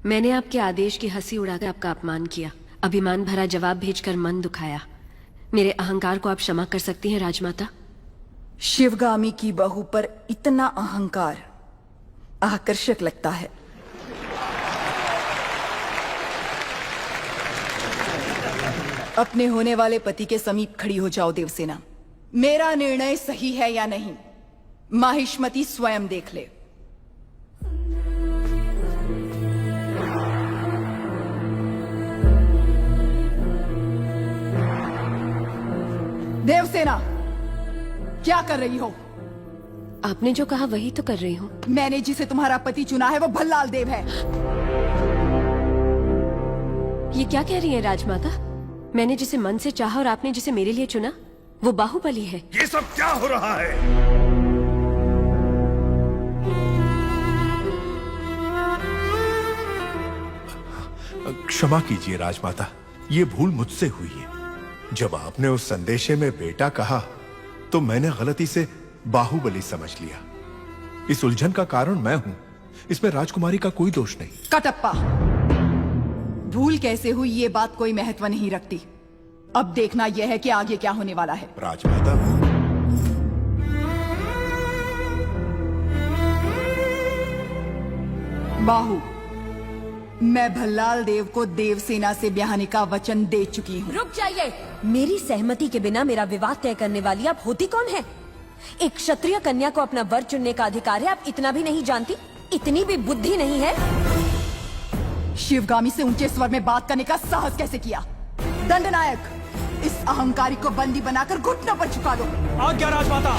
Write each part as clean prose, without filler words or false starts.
मैंने आपके आदेश की हंसी उड़ाकर आपका अपमान किया, अभिमान भरा जवाब भेजकर मन दुखाया। मेरे अहंकार को आप क्षमा कर सकती हैं राजमाता? शिवगामी की बहू पर इतना अहंकार आकर्षक लगता है। अपने होने वाले पति के समीप खड़ी हो जाओ देवसेना। मेरा निर्णय सही है या नहीं, माहिष्मती स्वयं देख ले। देवसेना, क्या कर रही हो? आपने जो कहा वही तो कर रही हूँ। मैंने जिसे तुम्हारा पति चुना है वो भल्लाल देव है। ये क्या कह रही है राजमाता? मैंने जिसे मन से चाहा और आपने जिसे मेरे लिए चुना वो बाहुबली है। ये सब क्या हो रहा है? क्षमा कीजिए राजमाता, ये भूल मुझसे हुई है। जब आपने उस संदेशे में बेटा कहा तो मैंने गलती से बाहुबली समझ लिया। इस उलझन का कारण मैं हूं, इसमें राजकुमारी का कोई दोष नहीं। कटप्पा, भूल कैसे हुई ये बात कोई महत्व नहीं रखती। अब देखना यह है कि आगे क्या होने वाला है। राजमाता, बाहु, मैं भल्लाल देव को देवसेना से ब्याहने का वचन दे चुकी हूँ। रुक जाइए। मेरी सहमति के बिना मेरा विवाह तय करने वाली आप होती कौन है? एक क्षत्रिय कन्या को अपना वर चुनने का अधिकार है, आप इतना भी नहीं जानती? इतनी भी बुद्धि नहीं है? शिवगामी से ऊंचे स्वर में बात करने का साहस कैसे किया? दंडनायक, इस अहंकारी को बंदी बनाकर घुटनों पर झुका दो। आज्ञा राजमाता।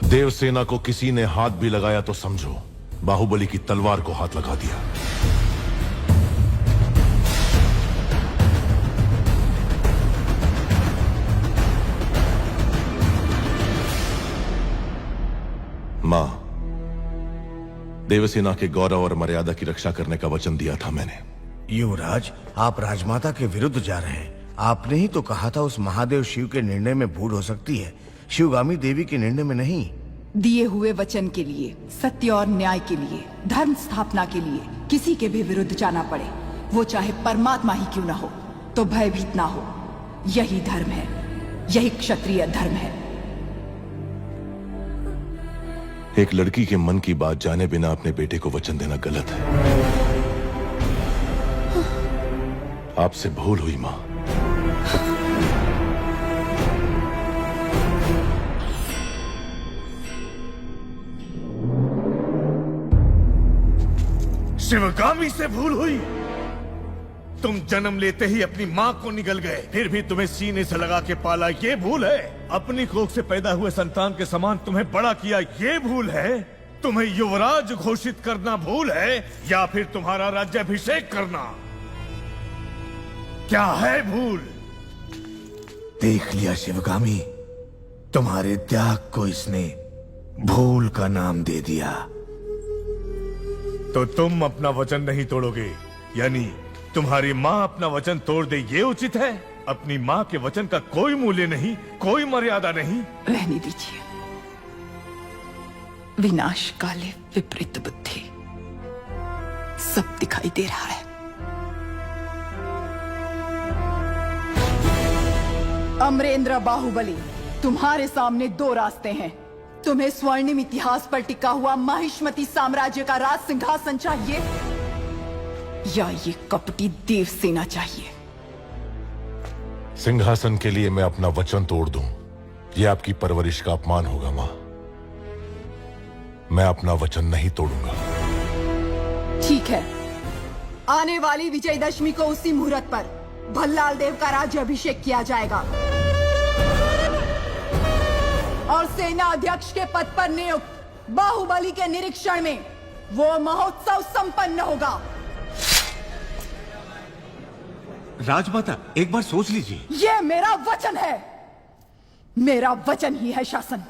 देवसेना को किसी ने हाथ भी लगाया तो समझो बाहुबली की तलवार को हाथ लगा दिया। मां, देवसेना के गौरव और मर्यादा की रक्षा करने का वचन दिया था मैंने। युवराज, आप राजमाता के विरुद्ध जा रहे हैं। आपने ही तो कहा था उस महादेव शिव के निर्णय में भूल हो सकती है, शिवगामी देवी के निर्णय में नहीं। दिए हुए वचन के लिए, सत्य और न्याय के लिए, धर्म स्थापना के लिए किसी के भी विरुद्ध जाना पड़े, वो चाहे परमात्मा ही क्यों ना हो, तो भयभीत ना हो। यही धर्म है, यही क्षत्रिय धर्म है। एक लड़की के मन की बात जाने बिना अपने बेटे को वचन देना गलत है। आपसे भूल हुई मां। शिवगामी से भूल हुई? तुम जन्म लेते ही अपनी मां को निगल गए, फिर भी तुम्हें सीने से लगा के पाला, ये भूल है? अपनी कोख से पैदा हुए संतान के समान तुम्हें बड़ा किया, ये भूल है? तुम्हें युवराज घोषित करना भूल है, या फिर तुम्हारा राज्याभिषेक करना? क्या है भूल? देख लिया शिवगामी, तुम्हारे त्याग को इसने भूल का नाम दे दिया। तो तुम अपना वचन नहीं तोड़ोगे, यानी तुम्हारी माँ अपना वचन तोड़ दे, ये उचित है? अपनी माँ के वचन का कोई मूल्य नहीं, कोई मर्यादा नहीं। रहने दीजिए। विनाश काले विपरीत बुद्धि, सब दिखाई दे रहा है। अमरेंद्र बाहुबली, तुम्हारे सामने दो रास्ते हैं। तुम्हें स्वर्णिम इतिहास पर टिका हुआ माहिष्मती साम्राज्य का राज सिंहासन चाहिए, या ये कपटी देवसेना चाहिए? सिंहासन के लिए मैं अपना वचन तोड़ दूं, ये आपकी परवरिश का अपमान होगा मां। मैं अपना वचन नहीं तोड़ूंगा। ठीक है, आने वाली विजयदशमी को उसी मुहूर्त पर भल्लाल देव का राज्याभिषेक किया जाएगा और सेना अध्यक्ष के पद पर नियुक्त बाहुबली के निरीक्षण में वो महोत्सव संपन्न होगा। राजमाता, एक बार सोच लीजिए। ये मेरा वचन है, मेरा वचन ही है शासन।